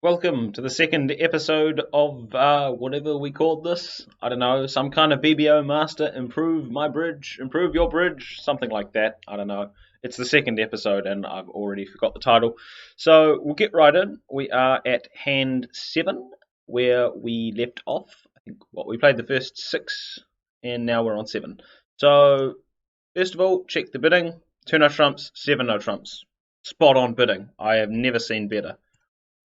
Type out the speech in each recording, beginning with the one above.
Welcome to the second episode of whatever we called this. I don't know, some kind of BBO master, improve my bridge, improve your bridge, something like that. I don't know. It's the second episode and I've already forgot the title. So we'll get right in. We are at hand 7 where we left off. I think we played the first 6 and now we're on 7. So first of all, check the bidding. 2 no trumps, 7 no trumps. Spot on bidding. I have never seen better.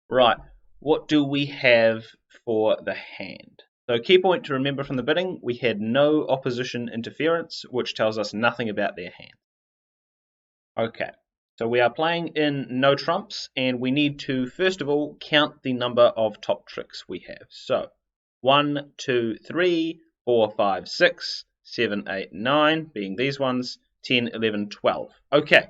Right, what do we have for the hand? So key point to remember from the bidding, we had no opposition interference, which tells us nothing about their hand. Okay, so we are playing in no trumps, and we need to, first of all, count the number of top tricks we have. So, 1, 2, 3, 4, 5, 6, 7, 8, 9, being these ones, 10, 11, 12. Okay,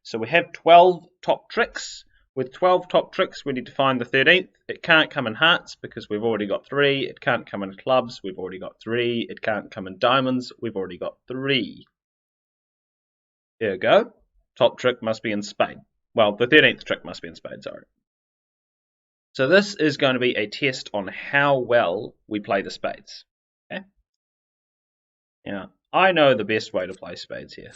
so we have 12 top tricks. With 12 top tricks, we need to find the 13th. It can't come in hearts because we've already got 3. It can't come in clubs, we've already got 3. It can't come in diamonds, we've already got 3. There we go. Top trick must be in spade. Well, the 13th trick must be in spade, sorry. So this is going to be a test on how well we play the spades. Okay? Now, I know the best way to play spades here.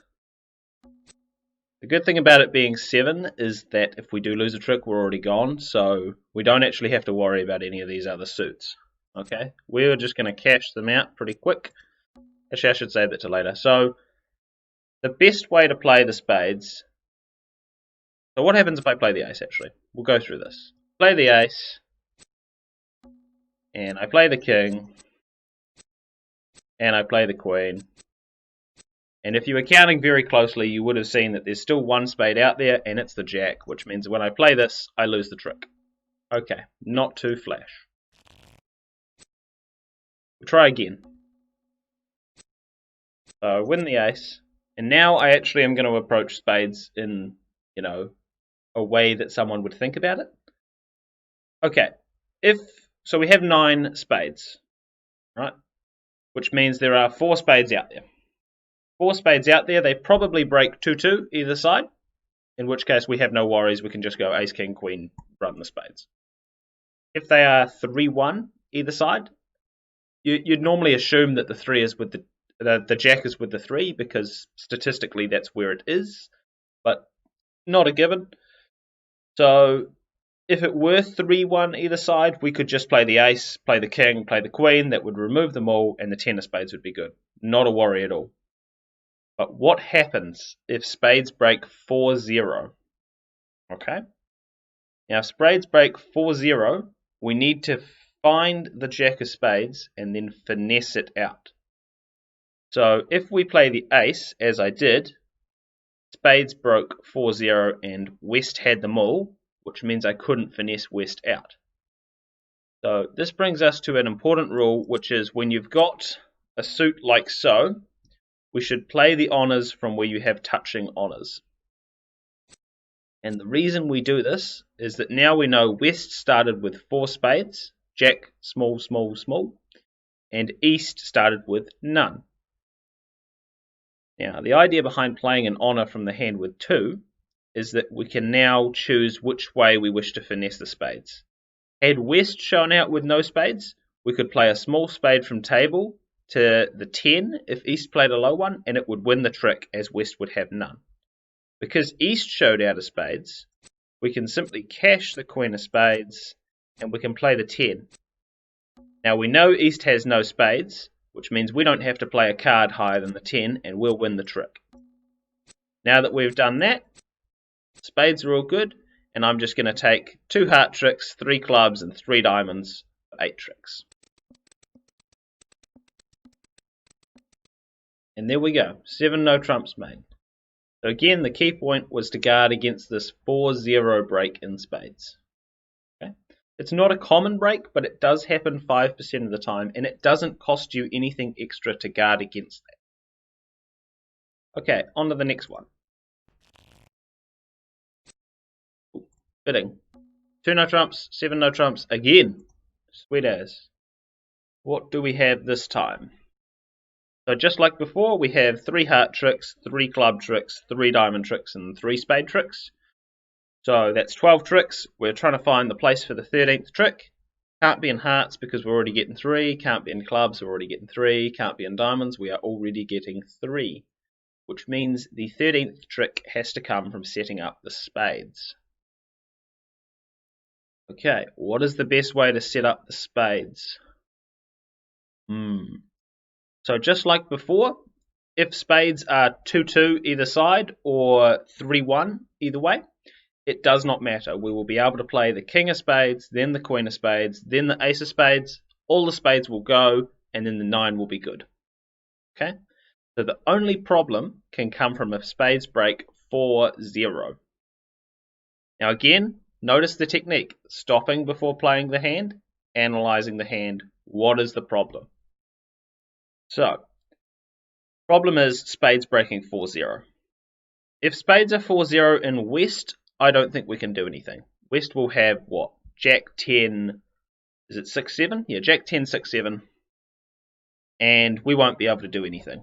The good thing about it being 7 is that if we do lose a trick, we're already gone, so we don't actually have to worry about any of these other suits. Okay, we're just going to cash them out pretty quick. Actually, I should save that to later. So, the best way to play the spades... So what happens if I play the ace, actually? We'll go through this. Play the ace, and I play the king, and I play the queen. And if you were counting very closely, you would have seen that there's still one spade out there, and it's the jack, which means when I play this, I lose the trick. Okay, not too flash. We'll try again. So, win the ace, and now I actually am going to approach spades in, a way that someone would think about it. Okay, so we have 9 spades, right? Which means there are 4 spades out there. 4 spades out there, they probably break 2-2 either side, in which case we have no worries, we can just go ace, king, queen, run the spades. If they are 3-1 either side, you'd normally assume that the 3 is with the jack is with the 3, because statistically that's where it is, but not a given. So if it were 3-1 either side, we could just play the ace, play the king, play the queen, that would remove them all, and the 10 of spades would be good. Not a worry at all. But what happens if spades break 4-0? Okay? Now, if spades break 4-0, we need to find the jack of spades and then finesse it out. So, if we play the ace, as I did, spades broke 4-0 and West had them all, which means I couldn't finesse West out. So, this brings us to an important rule, which is when you've got a suit like so, we should play the honours from where you have touching honours. And the reason we do this is that now we know West started with 4 spades, Jack, small, small, small, and East started with none. Now, the idea behind playing an honour from the hand with 2 is that we can now choose which way we wish to finesse the spades. Had West shown out with no spades, we could play a small spade from table to the 10 if East played a low one, and it would win the trick as West would have none. Because East showed out of spades, we can simply cash the queen of spades and we can play the 10. Now we know East has no spades, which means we don't have to play a card higher than the 10 and we'll win the trick. Now that we've done that, spades are all good, and I'm just going to take 2 heart tricks, 3 clubs and 3 diamonds for 8 tricks. And there we go, 7 no trumps made. So again, the key point was to guard against this 4-0 break in spades. Okay? It's not a common break, but it does happen 5% of the time, and it doesn't cost you anything extra to guard against that. Okay, on to the next one. Bidding. 2 no trumps, 7 no trumps, again. Sweet as. What do we have this time? So just like before, we have 3 heart tricks, 3 club tricks, 3 diamond tricks, and 3 spade tricks. So that's 12 tricks. We're trying to find the place for the 13th trick. Can't be in hearts because we're already getting 3. Can't be in clubs, we're already getting 3. Can't be in diamonds, we are already getting 3. Which means the 13th trick has to come from setting up the spades. Okay, what is the best way to set up the spades? So just like before, if spades are 2-2 either side or 3-1 either way, it does not matter. We will be able to play the king of spades, then the queen of spades, then the ace of spades. All the spades will go, and then the 9 will be good. Okay? So the only problem can come from a spades break 4-0. Now again, notice the technique. Stopping before playing the hand, analysing the hand. What is the problem? So, problem is spades breaking 4-0. If spades are 4-0 in West, I don't think we can do anything. West will have what? Jack 10, is it 6-7? Yeah, Jack 10, 6-7. And we won't be able to do anything.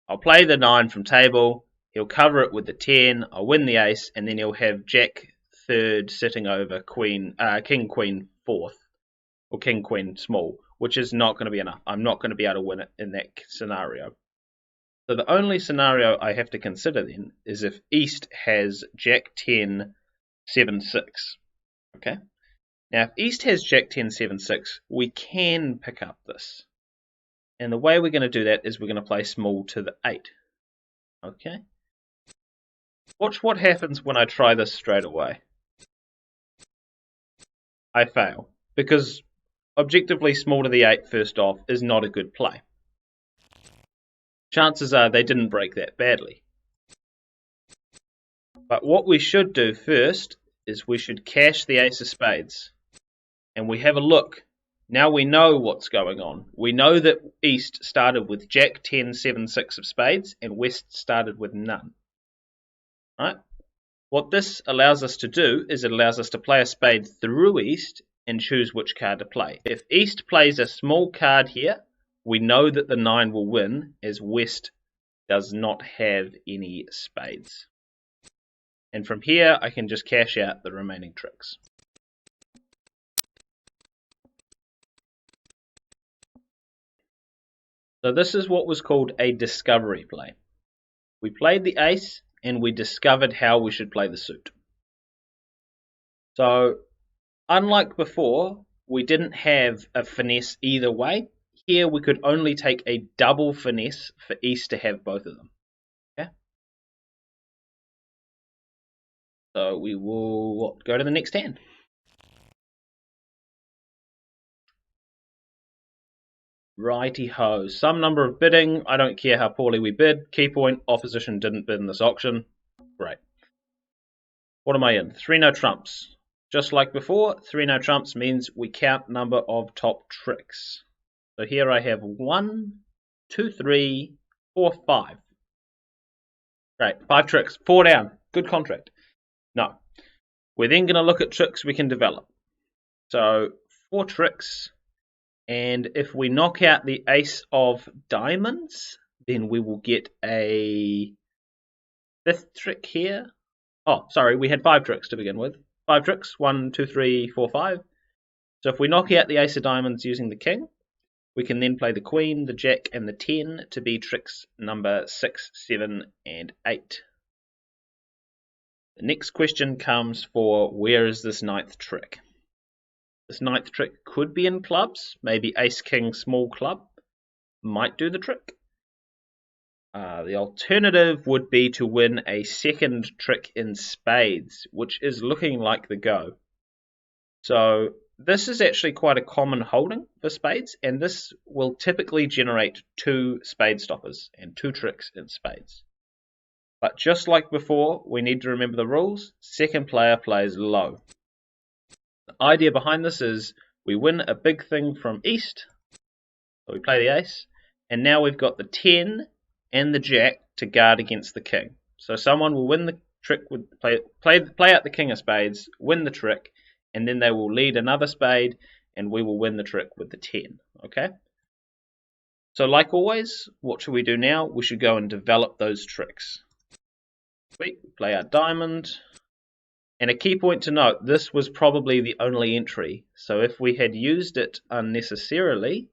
I'll play the 9 from table, he'll cover it with the 10, I'll win the ace, and then he'll have Jack 3rd sitting over King Queen 4th, or King Queen small, which is not going to be enough. I'm not going to be able to win it in that scenario. So the only scenario I have to consider then is if East has Jack 10, 7-6. Okay? Now, if East has Jack 10, 7-6, we can pick up this. And the way we're going to do that is we're going to play small to the 8. Okay? Watch what happens when I try this straight away. I fail. Because objectively small to the 8 first off is not a good play. Chances are they didn't break that badly. But what we should do first is we should cash the ace of spades. And we have a look. Now we know what's going on. We know that East started with Jack 10, 7-6 of spades, and West started with none. Right? What this allows us to do is it allows us to play a spade through East and choose which card to play. If East plays a small card here, we know that the 9 will win, as West does not have any spades. And from here, I can just cash out the remaining tricks. So this is what was called a discovery play. We played the ace, and we discovered how we should play the suit. So, unlike before, we didn't have a finesse either way. Here we could only take a double finesse for East to have both of them. Okay? So we will go to the next hand. Righty-ho. Some number of bidding. I don't care how poorly we bid. Key point, opposition didn't bid in this auction. Great. What am I in? 3 no trumps. Just like before, 3 no trumps means we count number of top tricks. So here I have 1, 2, 3, 4, 5. Great, 5 tricks. 4 down. Good contract. No. We're then going to look at tricks we can develop. So 4 tricks. And if we knock out the ace of diamonds, then we will get a 5th trick here. Oh, sorry, we had 5 tricks to begin with. 5 tricks. 1, 2, 3, 4, 5. So if we knock out the ace of diamonds using the king, we can then play the queen, the jack, and the 10 to be tricks number 6, 7, and 8. The next question comes for where is this 9th trick? This 9th trick could be in clubs, maybe ace, king, small club might do the trick. The alternative would be to win a 2nd trick in spades, which is looking like the go. So this is actually quite a common holding for spades, and this will typically generate 2 spade stoppers and 2 tricks in spades. But just like before, we need to remember the rules. 2nd player plays low. The idea behind this is we win a big thing from East, so we play the ace, and now we've got the 10 and the jack to guard against the king. So someone will win the trick with play out the king of spades, win the trick, and then they will lead another spade, and we will win the trick with the 10. Okay? So like always, what should we do now? We should go and develop those tricks. We play our diamond, And a key point to note, this was probably the only entry. So if we had used it unnecessarily,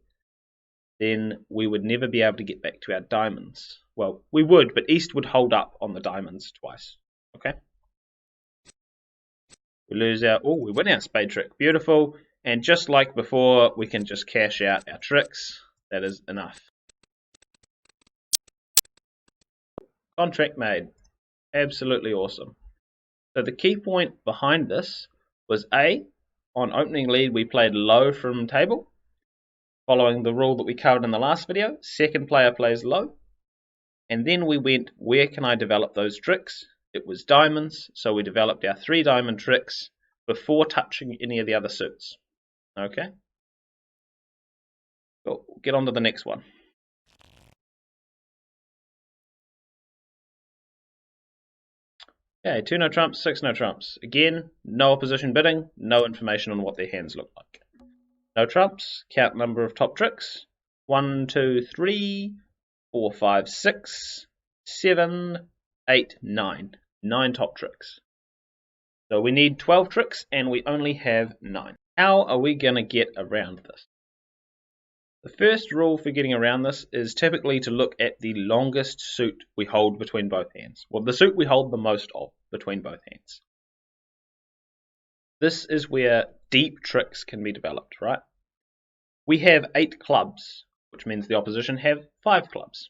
then we would never be able to get back to our diamonds. Well, we would, but East would hold up on the diamonds twice. Okay? We lose our... Oh, we win our spade trick. Beautiful. And just like before, we can just cash out our tricks. That is enough. Contract made. Absolutely awesome. So the key point behind this was A, on opening lead we played low from table, following the rule that we covered in the last video. Second player plays low. And then we went, where can I develop those tricks? It was diamonds, so we developed our 3 diamond tricks before touching any of the other suits. Okay? Cool. We'll get on to the next one. Okay, 2 no trumps, 6 no trumps. Again, no opposition bidding, no information on what their hands look like. No trumps, count number of top tricks. 1, 2, 3, 4, 5, 6, 7, 8, 9. 9 top tricks. So we need 12 tricks and we only have 9. How are we going to get around this? The first rule for getting around this is typically to look at the longest suit we hold between both hands. Well, the suit we hold the most of between both hands. This is where deep tricks can be developed, right? We have 8 clubs, which means the opposition have 5 clubs.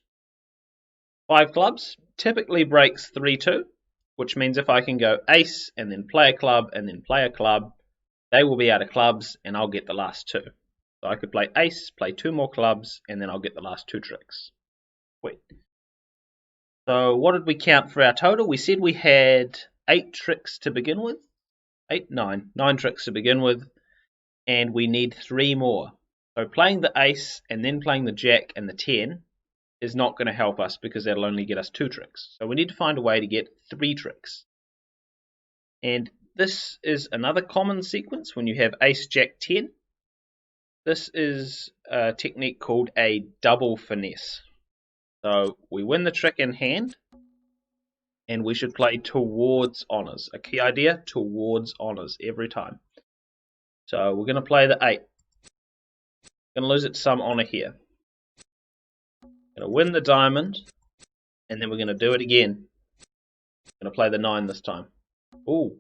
5 clubs typically breaks 3-2, which means if I can go ace and then play a club and then play a club, they will be out of clubs and I'll get the last 2. So I could play ace, play 2 more clubs, and then I'll get the last 2 tricks. Wait. So what did we count for our total? We said we had 8 tricks to begin with. 9 tricks to begin with. And we need 3 more. So playing the ace and then playing the jack and the 10 is not going to help us because that'll only get us 2 tricks. So we need to find a way to get 3 tricks. And this is another common sequence when you have ace, jack, 10. This is a technique called a double finesse. So we win the trick in hand, and we should play towards honours. A key idea, towards honours every time. So we're going to play the 8. Going to lose it some honour here. Going to win the diamond, and then we're going to do it again. Going to play the 9 this time. Ooh.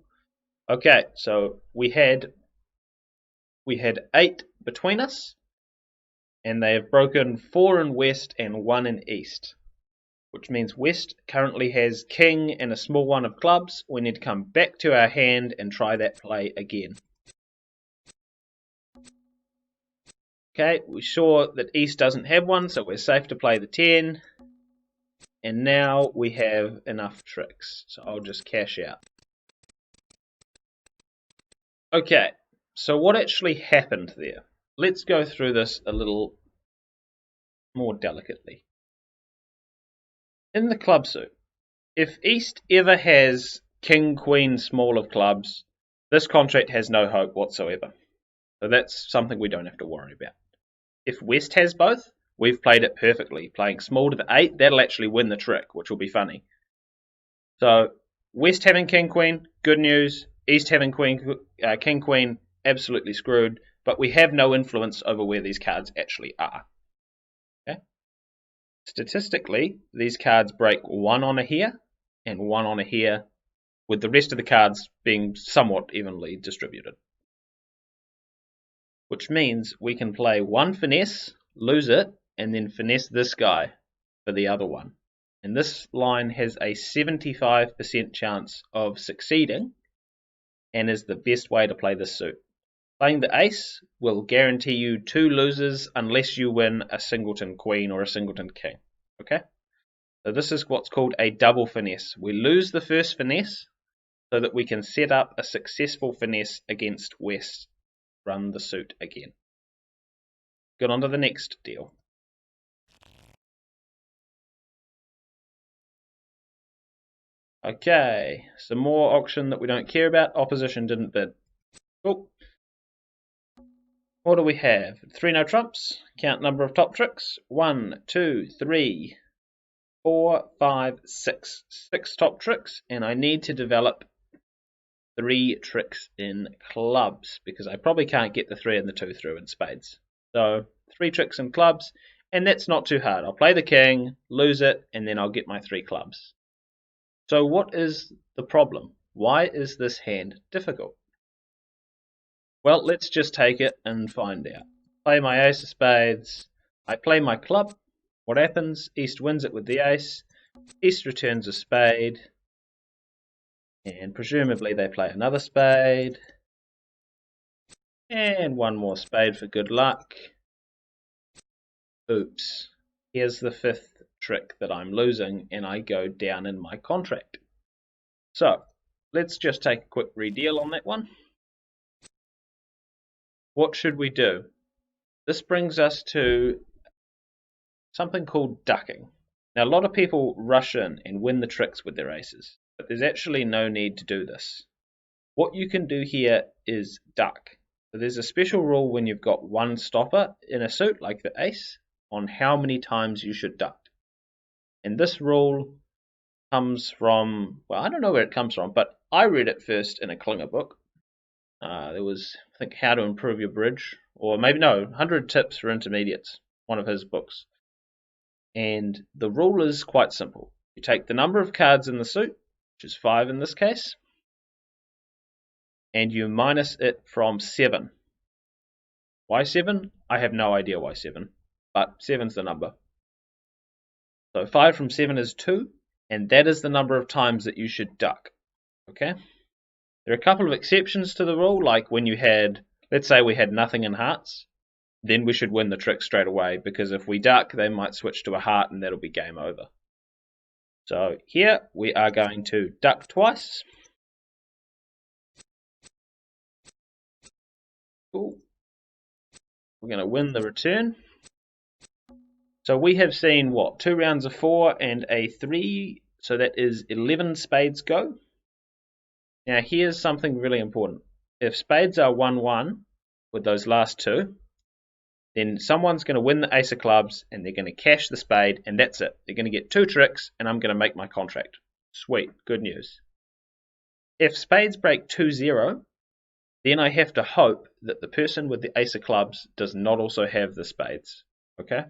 Okay, so we had 8 between us, and they have broken 4 in west and 1 in east, which means west currently has king and a small 1 of clubs. We need to come back to our hand and try that play again. Okay, we're sure that east doesn't have one, so we're safe to play the 10, and now we have enough tricks, so I'll just cash out. Okay, so what actually happened there? Let's go through this a little more delicately. In the club suit, if East ever has King, Queen, small of clubs, this contract has no hope whatsoever. So that's something we don't have to worry about. If West has both, we've played it perfectly. Playing small to the 8, that'll actually win the trick, which will be funny. So West having King, Queen, good news. East having King, Queen, absolutely screwed. But we have no influence over where these cards actually are. Okay? Statistically, these cards break 1 honour here and 1 honour here, with the rest of the cards being somewhat evenly distributed. Which means we can play 1 finesse, lose it, and then finesse this guy for the other one. And this line has a 75% chance of succeeding and is the best way to play this suit. Playing the ace will guarantee you 2 losers unless you win a singleton queen or a singleton king. Okay? So this is what's called a double finesse. We lose the first finesse so that we can set up a successful finesse against West. Run the suit again. Get on to the next deal. Okay, some more auction that we don't care about. Opposition didn't bid. Cool. What do we have? 3 no trumps. Count number of top tricks. 1, 2, 3, 4, 5, 6. 6 top tricks, and I need to develop 3 tricks in clubs, because I probably can't get the 3 and the 2 through in spades. So 3 tricks in clubs, and that's not too hard. I'll play the king, lose it, and then I'll get my 3 clubs. So what is the problem? Why is this hand difficult? Well, let's just take it and find out. Play my ace of spades. I play my club. What happens? East wins it with the ace. East returns a spade. And presumably they play another spade. And one more spade for good luck. Oops. Here's the 5th trick that I'm losing, and I go down in my contract. So, let's just take a quick redeal on that one. What should we do? This brings us to something called ducking. Now, a lot of people rush in and win the tricks with their aces, but there's actually no need to do this. What you can do here is duck. So there's a special rule when you've got one stopper in a suit, like the ace, on how many times you should duck. And this rule comes from, well, I don't know where it comes from, but I read it first in a Klinger book. There was, I think, How to Improve Your Bridge, or maybe no, 100 Tips for Intermediates, one of his books. And the rule is quite simple. You take the number of cards in the suit, which is 5 in this case, and you minus it from 7. Why 7? I have no idea why 7, but 7's the number. So 5 from 7 is 2, and that is the number of times that you should duck. Okay? There are a couple of exceptions to the rule, like when you had, let's say we had nothing in hearts, then we should win the trick straight away, because if we duck, they might switch to a heart and that'll be game over. So here we are going to duck twice. Cool. We're going to win the return. So we have seen what? 2 rounds of 4 and a 3, so that is 11 spades go. Now here's something really important. If spades are 1-1 with those last 2, then someone's going to win the ace of clubs and they're going to cash the spade, and that's it. They're going to get 2 tricks and I'm going to make my contract. Sweet, good news. If spades break 2-0, then I have to hope that the person with the ace of clubs does not also have the spades. Okay?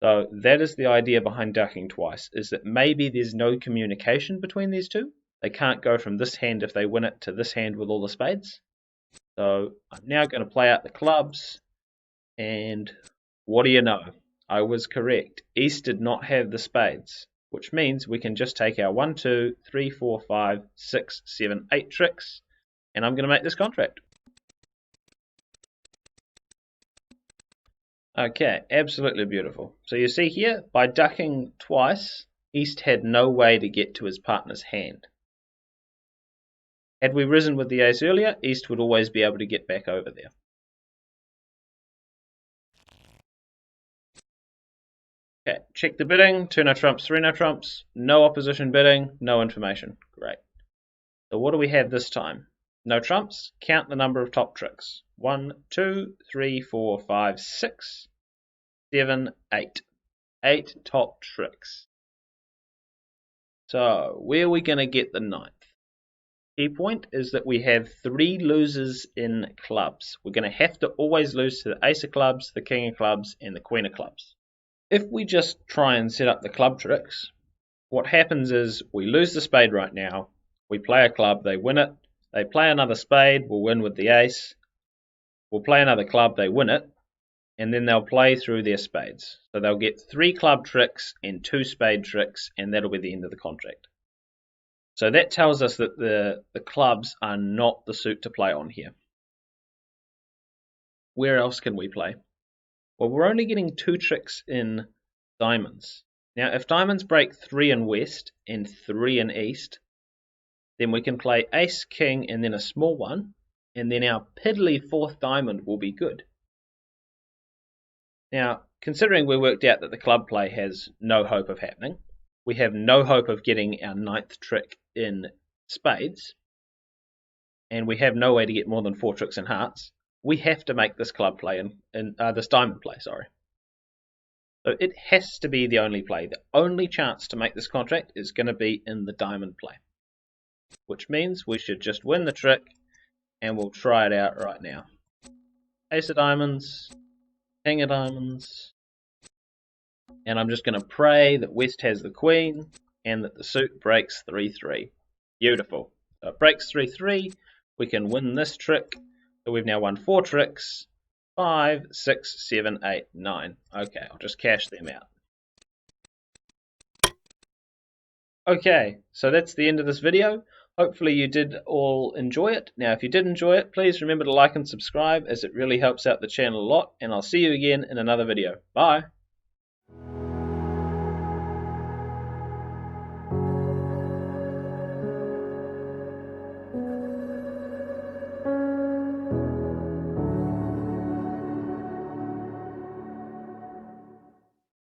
So that is the idea behind ducking twice, is that maybe there's no communication between these two. They can't go from this hand if they win it to this hand with all the spades. So I'm now going to play out the clubs, and what do you know? I was correct. East did not have the spades, which means we can just take our 1, 2, 3, 4, 5, 6, 7, 8 tricks, and I'm going to make this contract. Okay, absolutely beautiful. So you see here, by ducking twice, East had no way to get to his partner's hand. Had we risen with the ace earlier, East would always be able to get back over there. Okay, check the bidding. 2 no trumps, 3 no trumps. No opposition bidding, no information. Great. So what do we have this time? No trumps. Count the number of top tricks. 1, 2, 3, 4, 5, 6, 7, 8. 8 top tricks. So where are we going to get the 9th? Key point is that we have 3 losers in clubs. We're going to have to always lose to the ace of clubs, the king of clubs, and the queen of clubs. If we just try and set up the club tricks, what happens is we lose the spade right now, we play a club, they win it, they play another spade, we'll win with the ace, we'll play another club, they win it, and then they'll play through their spades. So they'll get 3 club tricks and 2 spade tricks, and that'll be the end of the contract. So that tells us that the clubs are not the suit to play on here. Where else can we play? Well, we're only getting 2 tricks in diamonds. Now, if diamonds break 3 in west and 3 in east, then we can play ace, king, and then a small one, and then our piddly 4th diamond will be good. Now, considering we worked out that the club play has no hope of happening, we have no hope of getting our 9th trick in spades, and we have no way to get more than 4 tricks in hearts, we have to make this club play this diamond play, sorry. So it has to be the only play. The only chance to make this contract is going to be in the diamond play. which means we should just win the trick, and we'll try it out right now. Ace of diamonds, king of diamonds, and I'm just going to pray that West has the queen and that the suit breaks 3-3. Beautiful. So it breaks 3-3. We can win this trick. So we've now won 4 tricks. 5, 6, 7, 8, 9. Okay, I'll just cash them out. Okay, so that's the end of this video. Hopefully you did all enjoy it. Now if you did enjoy it, please remember to like and subscribe, as it really helps out the channel a lot, and I'll see you again in another video. Bye!